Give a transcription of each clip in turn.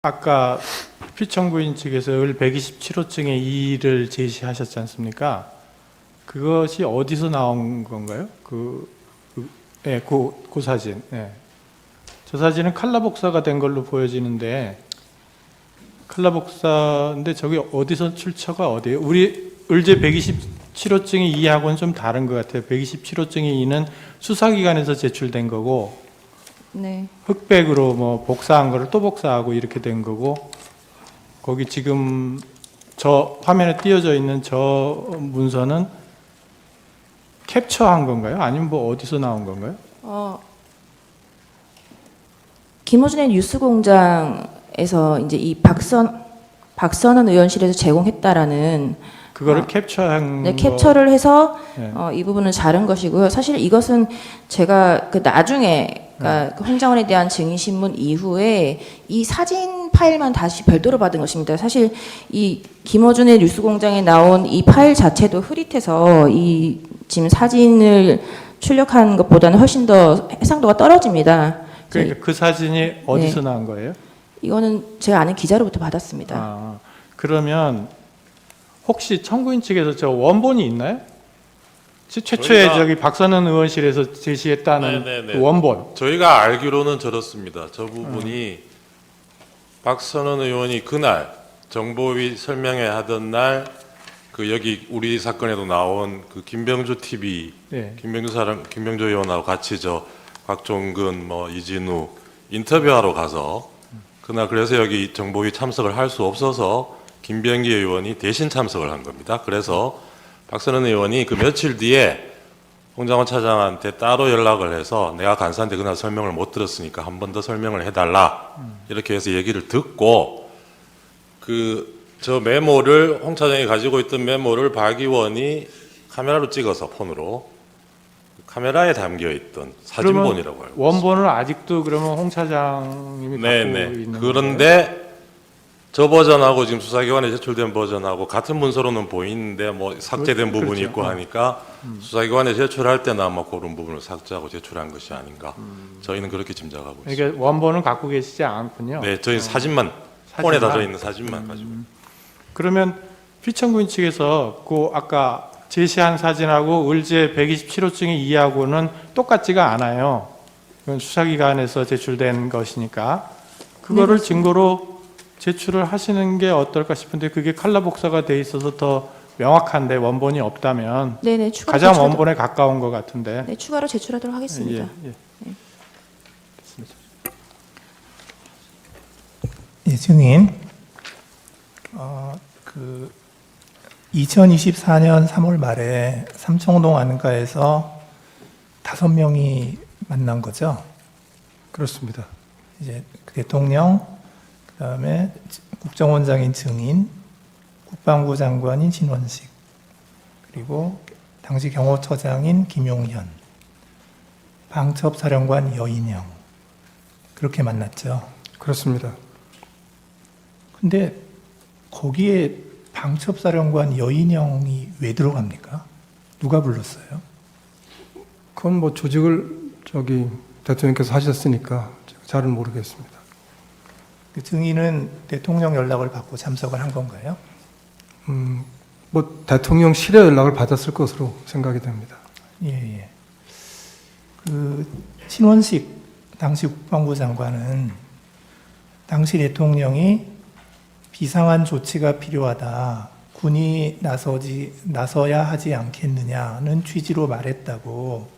아까 피청구인 측에서 을 127호증의 이의를 제시하셨지 않습니까? 그것이 어디서 나온 건가요? 그 사진. 예. 저 사진은 칼라 복사가 된 걸로 보여지는데, 칼라 복사인데 저게 어디서 출처가 어디예요? 우리 을제 127호증의 이의하고는 좀 다른 것 같아요. 127호증의 이의는 수사기관에서 제출된 거고, 네. 흑백으로 뭐 복사한 거를 또 복사하고 이렇게 된 거고, 거기 지금 저 화면에 띄어져 있는 저 문서는 캡처한 건가요? 아니면 뭐 어디서 나온 건가요? 김어준의 뉴스공장에서 이제 이 박선원 의원실에서 제공했다라는 그거를 캡처한 네, 캡처를 해서 네. 이 부분은 자른 것이고요. 사실 이것은 제가 그 나중에 그러니까 그 홍장원에 대한 증인 신문 이후에 이 사진 파일만 다시 별도로 받은 것입니다. 사실 이 김어준의 뉴스공장에 나온 이 파일 자체도 흐릿해서 이 지금 사진을 출력한 것보다는 훨씬 더 해상도가 떨어집니다. 그러니까 그 사진이 어디서 나온 거예요? 이거는 제가 아는 기자로부터 받았습니다. 아, 그러면 혹시 청구인 측에서 저 원본이 있나요? 최초에 저기 박선원 의원실에서 제시했다는 그 원본. 저희가 알기로는 저렇습니다. 저 부분이 박선원 의원이 그날 정보위 설명회 하던 날 그 여기 우리 사건에도 나온 그 김병주 TV 네. 김병주 의원하고 같이 저 곽종근 뭐 이진우 인터뷰하러 가서 그날 그래서 여기 정보위 참석을 할 수 없어서 김병기 의원이 대신 참석을 한 겁니다. 그래서 박선원 의원이 그 며칠 뒤에 홍장원 차장한테 따로 연락을 해서 내가 간사한테 그날 설명을 못 들었으니까 한 번 더 설명을 해달라 이렇게 해서 얘기를 듣고 저 메모를 홍 차장이 가지고 있던 메모를 박 의원이 카메라로 찍어서 폰으로 카메라에 담겨 있던 사진본이라고 알고 원본을 아직도 그러면 홍 차장님이 갖고 있는 그런데 거예요? 저 버전하고 지금 수사기관에 제출된 버전하고 같은 문서로는 보이는데 뭐 삭제된 부분이 그렇죠. 있고 하니까 수사기관에 제출할 때는 아마 그런 부분을 삭제하고 제출한 것이 아닌가 저희는 그렇게 짐작하고 있습니다. 그러니까 원본을 갖고 계시지 않군요. 네, 저희 사진만 폰에 다져 있는 사진만 가지고. 그러면 피청구인 측에서 그 아까 제시한 사진하고 을제 127호증의 이의하고는 똑같지가 않아요. 그건 수사기관에서 제출된 것이니까 그거를 네, 증거로 제출을 하시는 게 어떨까 싶은데 그게 칼라 복사가 돼 있어서 더 명확한데 원본이 없다면 네네, 추가로 가장 제출하도록, 원본에 가까운 것 같은데. 네, 추가로 제출하도록 하겠습니다. 예. 예, 증인. 2024년 3월 말에 삼청동 안가에서 5명이 만난 거죠. 그렇습니다. 이제 대통령, 그다음에 국정원장인 증인, 국방부 장관인 신원식, 그리고 당시 경호처장인 김용현, 방첩사령관 여인영 그렇게 만났죠. 그렇습니다. 근데 거기에 방첩사령관 여인영이 왜 들어갑니까? 누가 불렀어요? 그건 뭐 조직을 대통령께서 하셨으니까 제가 잘은 모르겠습니다. 그 증인은 대통령 연락을 받고 참석을 한 건가요? 뭐 대통령실에 연락을 받았을 것으로 생각이 됩니다. 예. 그 신원식 당시 국방부 장관은 당시 대통령이 비상한 조치가 필요하다. 군이 나서야 하지 않겠느냐는 취지로 말했다고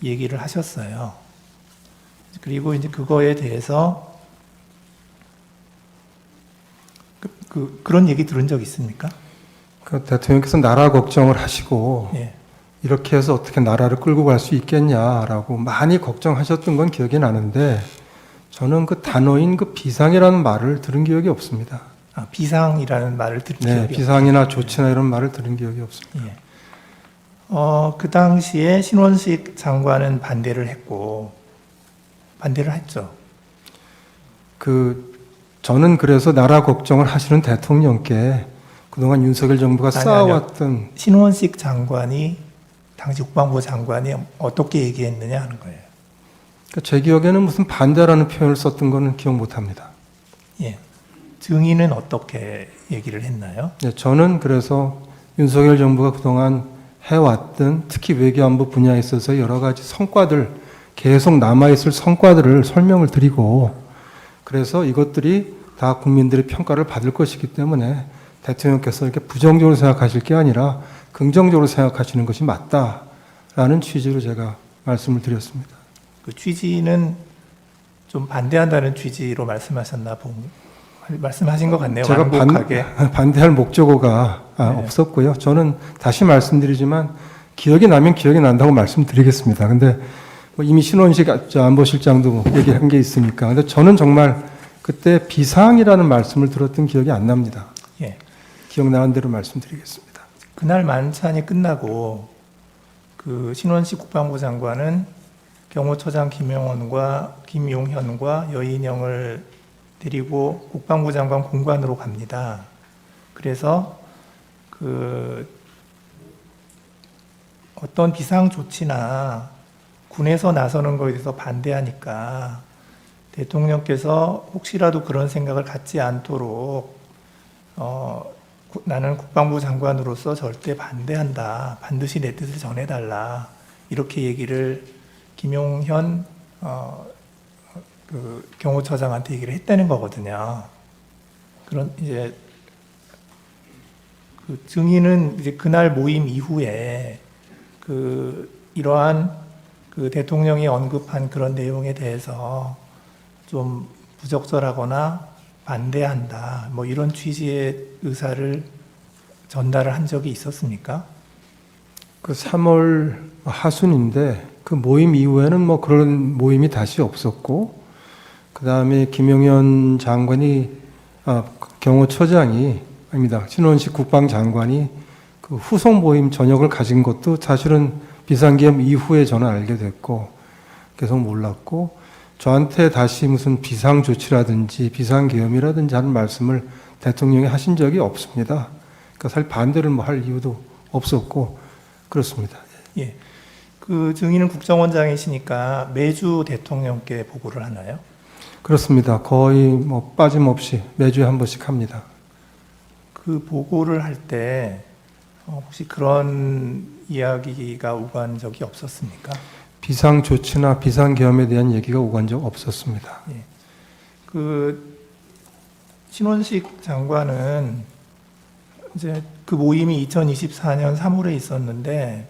얘기를 하셨어요. 그리고 이제 그거에 대해서 그런 얘기 들은 적 있습니까? 그 대통령께서 나라 걱정을 하시고 예. 이렇게 해서 어떻게 나라를 끌고 갈 수 있겠냐라고 많이 걱정하셨던 건 기억이 나는데 저는 그 단어인 그 비상이라는 말을 들은 기억이 없습니다. 비상이라는 말을 들은 기억이 없어요. 비상이나 조치나 이런 말을 들은 기억이 없습니다. 예. 그 당시에 신원식 장관은 반대를 했죠. 저는 그래서 나라 걱정을 하시는 대통령께 그동안 윤석열 정부가 쌓아왔던 신원식 장관이 당시 국방부 장관이 어떻게 얘기했느냐 하는 거예요. 제 기억에는 무슨 반대라는 표현을 썼던 거는 기억 못합니다. 예. 증인은 어떻게 얘기를 했나요? 네, 저는 그래서 윤석열 정부가 그동안 해왔던 특히 외교안보 분야에 있어서 여러 가지 성과들, 계속 남아있을 성과들을 설명을 드리고 그래서 이것들이 다 국민들의 평가를 받을 것이기 때문에 대통령께서 이렇게 부정적으로 생각하실 게 아니라 긍정적으로 생각하시는 것이 맞다라는 취지로 제가 말씀을 드렸습니다. 그 취지는 좀 반대한다는 취지로 말씀하신 것 같네요. 제가 완곡하게. 반대할 목적어가 네. 없었고요. 저는 다시 말씀드리지만 기억이 나면 기억이 난다고 말씀드리겠습니다. 근데 뭐 이미 신원식 안보실장도 얘기한 게 있으니까. 근데 저는 정말 그때 비상이라는 말씀을 들었던 기억이 안 납니다. 예. 기억나는 대로 말씀드리겠습니다. 그날 만찬이 끝나고 그 신원식 국방부 장관은 경호처장 김용현과 여인영을 데리고 국방부 장관 공관으로 갑니다. 그래서 그 어떤 비상 조치나 군에서 나서는 것에 대해서 반대하니까 대통령께서 혹시라도 그런 생각을 갖지 않도록 나는 국방부 장관으로서 절대 반대한다. 반드시 내 뜻을 전해달라. 이렇게 얘기를 김용현 그 경호처장한테 얘기를 했다는 거거든요. 그런 이제 그 증인은 이제 그날 모임 이후에 그 이러한 그 대통령이 언급한 그런 내용에 대해서 좀 부적절하거나 반대한다. 뭐 이런 취지의 의사를 전달을 한 적이 있었습니까? 그 3월 하순인데 그 모임 이후에는 뭐 그런 모임이 다시 없었고 그 다음에 김용현 장관이 경호처장이 아닙니다. 신원식 국방장관이 그 후속 모임 저녁을 가진 것도 사실은 비상계엄 이후에 저는 알게 됐고 계속 몰랐고 저한테 다시 무슨 비상조치라든지 비상계엄이라든지 하는 말씀을 대통령이 하신 적이 없습니다. 그러니까 사실 반대를 뭐 할 이유도 없었고 그렇습니다. 예. 그 증인은 국정원장이시니까 매주 대통령께 보고를 하나요? 그렇습니다. 거의 뭐 빠짐없이 매주에 한 번씩 합니다. 그 보고를 할 때 혹시 그런 이야기가 오간 적이 없었습니까? 비상조치나 비상계엄에 대한 얘기가 오간 적 없었습니다. 예. 그 신원식 장관은 이제 그 모임이 2024년 3월에 있었는데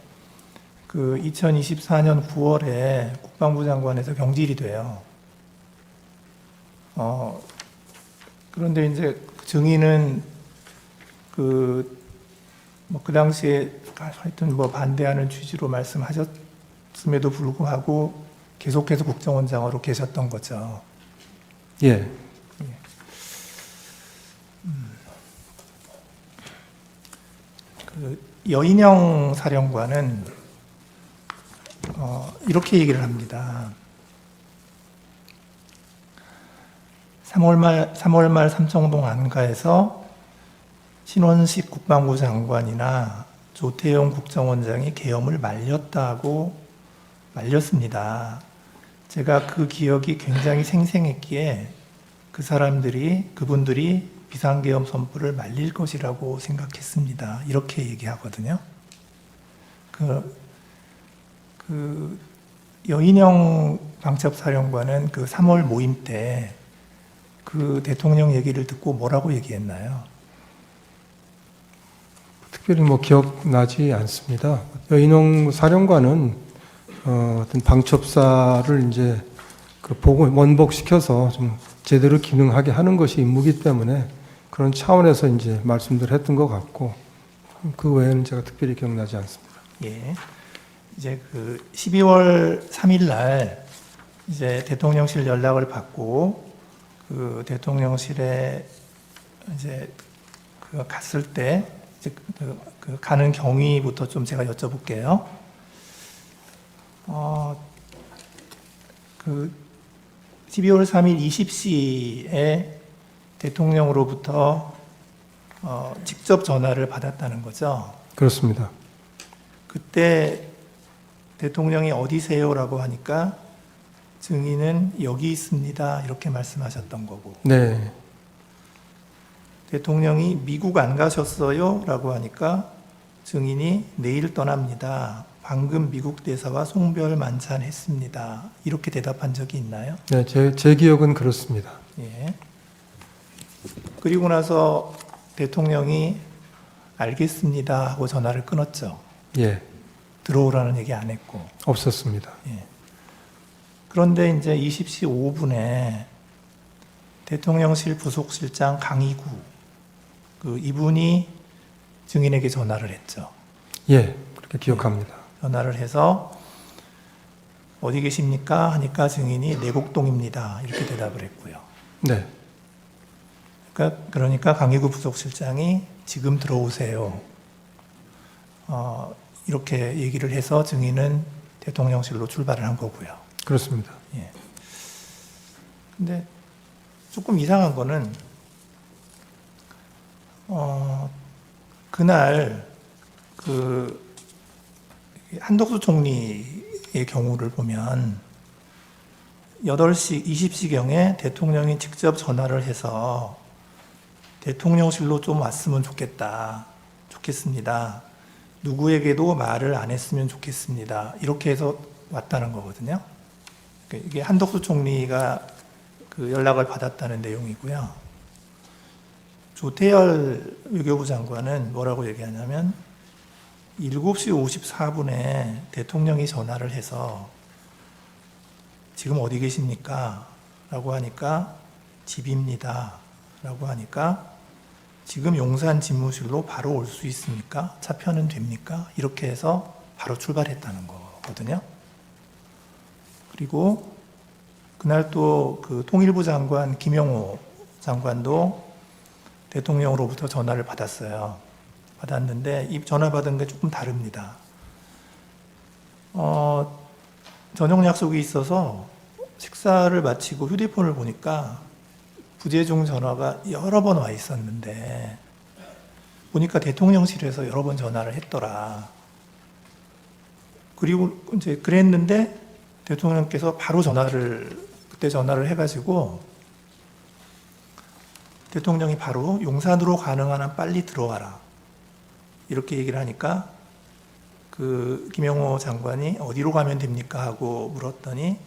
그 2024년 9월에 국방부 장관에서 경질이 돼요. 그런데 이제 증인은 그 당시에 하여튼 뭐 반대하는 취지로 말씀하셨음에도 불구하고 계속해서 국정원장으로 계셨던 거죠. 예. 그 여인영 사령관은 이렇게 얘기를 합니다. 3월 말 삼청동 안가에서 신원식 국방부 장관이나 조태용 국정원장이 계엄을 말렸습니다. 제가 그 기억이 굉장히 생생했기에 그분들이 비상계엄 선포를 말릴 것이라고 생각했습니다. 이렇게 얘기하거든요. 그 여인영 방첩사령관은 그 3월 모임 때 그 대통령 얘기를 듣고 뭐라고 얘기했나요? 특별히 뭐 기억나지 않습니다. 여인홍 사령관은 어떤 방첩사를 이제 그 원복시켜서 좀 제대로 기능하게 하는 것이 임무이기 때문에 그런 차원에서 이제 말씀들 했던 것 같고 그 외에는 제가 특별히 기억나지 않습니다. 예. 이제 그 12월 3일 날 이제 대통령실 연락을 받고 그 대통령실에 이제 그 갔을 때 이제 그 가는 경위부터 좀 제가 여쭤볼게요. 그 12월 3일 20시에 대통령으로부터 직접 전화를 받았다는 거죠. 그렇습니다. 그때 대통령이 어디세요라고 하니까 증인은 여기 있습니다 이렇게 말씀하셨던 거고. 네. 대통령이 미국 안 가셨어요? 라고 하니까 증인이 내일 떠납니다. 방금 미국 대사와 송별 만찬했습니다. 이렇게 대답한 적이 있나요? 네, 제 기억은 그렇습니다. 예. 그리고 나서 대통령이 알겠습니다 하고 전화를 끊었죠. 예, 들어오라는 얘기 안 했고. 없었습니다. 예. 그런데 이제 20시 5분에 대통령실 부속실장 강희구 이분이 증인에게 전화를 했죠. 예, 그렇게 기억합니다. 전화를 해서 어디 계십니까? 하니까 증인이 내곡동입니다. 이렇게 대답을 했고요. 네, 그러니까 강희구 부속실장이 지금 들어오세요. 이렇게 얘기를 해서 증인은 대통령실로 출발을 한 거고요. 그렇습니다. 예. 근데 조금 이상한 거는 그날 한덕수 총리의 경우를 보면 8시 20시경에 대통령이 직접 전화를 해서 대통령실로 좀 왔으면 좋겠습니다. 누구에게도 말을 안 했으면 좋겠습니다. 이렇게 해서 왔다는 거거든요. 이게 한덕수 총리가 연락을 받았다는 내용이고요. 조태열 외교부 장관은 뭐라고 얘기하냐면 7시 54분에 대통령이 전화를 해서 지금 어디 계십니까? 라고 하니까 집입니다. 라고 하니까 지금 용산 집무실로 바로 올 수 있습니까? 차표는 됩니까? 이렇게 해서 바로 출발했다는 거거든요. 그리고 그날 또 통일부 장관 김영호 장관도 대통령으로부터 전화를 받았어요. 받았는데 이 전화 받은 게 조금 다릅니다. 저녁 약속이 있어서 식사를 마치고 휴대폰을 보니까 부재중 전화가 여러 번 와 있었는데 보니까 대통령실에서 여러 번 전화를 했더라. 그리고 이제 그랬는데 대통령께서 바로 그때 전화를 해가지고 대통령이 바로 용산으로 가능한 한 빨리 들어와라. 이렇게 얘기를 하니까 김영호 장관이 어디로 가면 됩니까? 하고 물었더니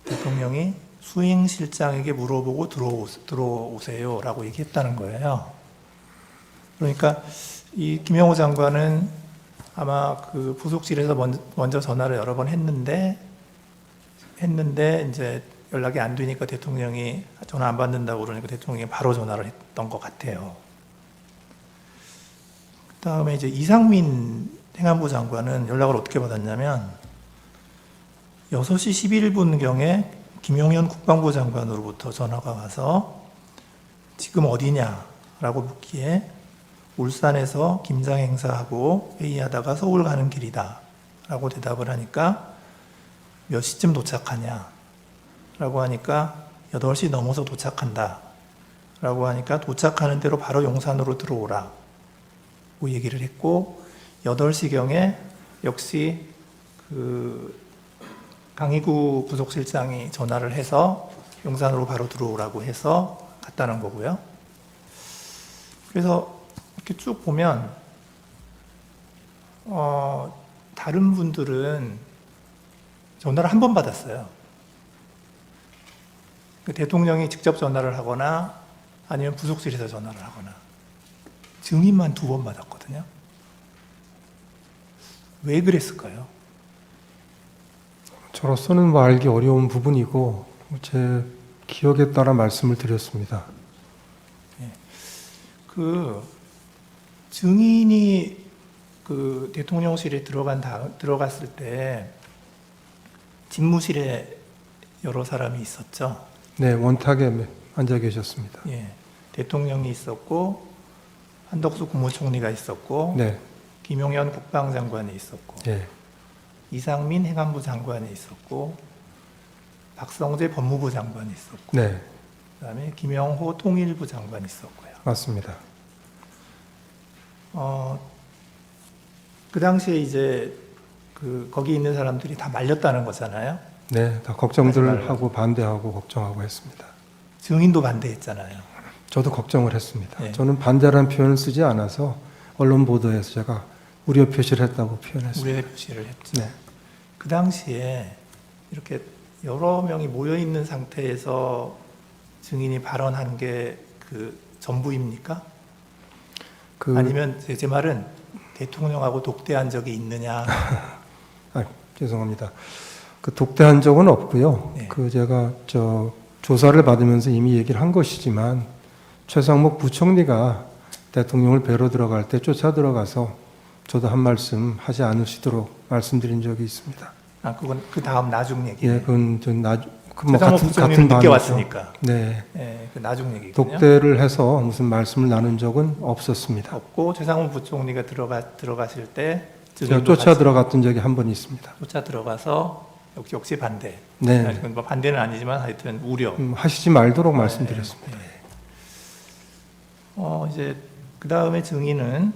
대통령이 수행실장에게 물어보고 들어오세요. 라고 얘기했다는 거예요. 그러니까 이 김영호 장관은 아마 부속실에서 먼저 전화를 여러 번 했는데 이제 연락이 안 되니까 대통령이 전화 안 받는다고 그러니까 대통령이 바로 전화를 했던 것 같아요. 그 다음에 이제 이상민 행안부 장관은 연락을 어떻게 받았냐면 6시 11분경에 김용현 국방부 장관으로부터 전화가 와서 지금 어디냐라고 묻기에 울산에서 김장 행사하고 회의하다가 서울 가는 길이다 라고 대답을 하니까 몇 시쯤 도착하냐 라고 하니까 8시 넘어서 도착한다 라고 하니까 도착하는 대로 바로 용산으로 들어오라 고 얘기를 했고 8시경에 역시 강희구 부속실장이 전화를 해서 용산으로 바로 들어오라고 해서 갔다는 거고요. 그래서 이렇게 쭉 보면 다른 분들은 전화를 한 번 받았어요. 대통령이 직접 전화를 하거나 아니면 부속실에서 전화를 하거나 증인만 2번 받았거든요. 왜 그랬을까요? 저로서는 알기 어려운 부분이고 제 기억에 따라 말씀을 드렸습니다. 증인이 대통령실에 들어갔을 때 집무실에 여러 사람이 있었죠. 네, 원탁에 앉아 계셨습니다. 예, 대통령이 있었고 한덕수 국무총리가 있었고 네, 김용현 국방장관이 있었고 예, 이상민 행안부 장관이 있었고 박성재 법무부 장관이 있었고 네, 그다음에 김영호 통일부 장관이 있었고요. 맞습니다. 그 당시에 이제 거기 있는 사람들이 다 말렸다는 거잖아요. 네, 다 걱정들 하고 반대하고 걱정하고 했습니다. 증인도 반대했잖아요. 저도 걱정을 했습니다. 네. 저는 반대라는 표현을 쓰지 않아서 언론 보도에서 제가 우려 표시를 했다고 표현했습니다. 우려의 표시를 했죠. 네. 그 당시에 이렇게 여러 명이 모여 있는 상태에서 증인이 발언한 게 그 전부입니까? 아니면 제 말은 대통령하고 독대한 적이 있느냐? 죄송합니다. 그 독대한 적은 없고요. 네. 그 제가 조사를 받으면서 이미 얘기를 한 것이지만 최상목 부총리가 대통령을 뵈러 들어갈 때 쫓아 들어가서 저도 한 말씀 하지 않으시도록 말씀드린 적이 있습니다. 그건 그 다음 나중 얘기예요. 예, 그건 최상목 부총리는 늦게 반이죠. 왔으니까. 네. 그 나중 얘기거든요. 독대를 해서 무슨 말씀을 나눈 적은 없었습니다. 없고 최상목 부총리가 들어가실 때 제가 쫓아 들어갔던 적이 한 번 있습니다. 쫓아 들어가서 역시 반대. 네. 그건 뭐 반대는 아니지만 하여튼 우려. 하시지 말도록 말씀드렸습니다. 이제 그 다음에 증인은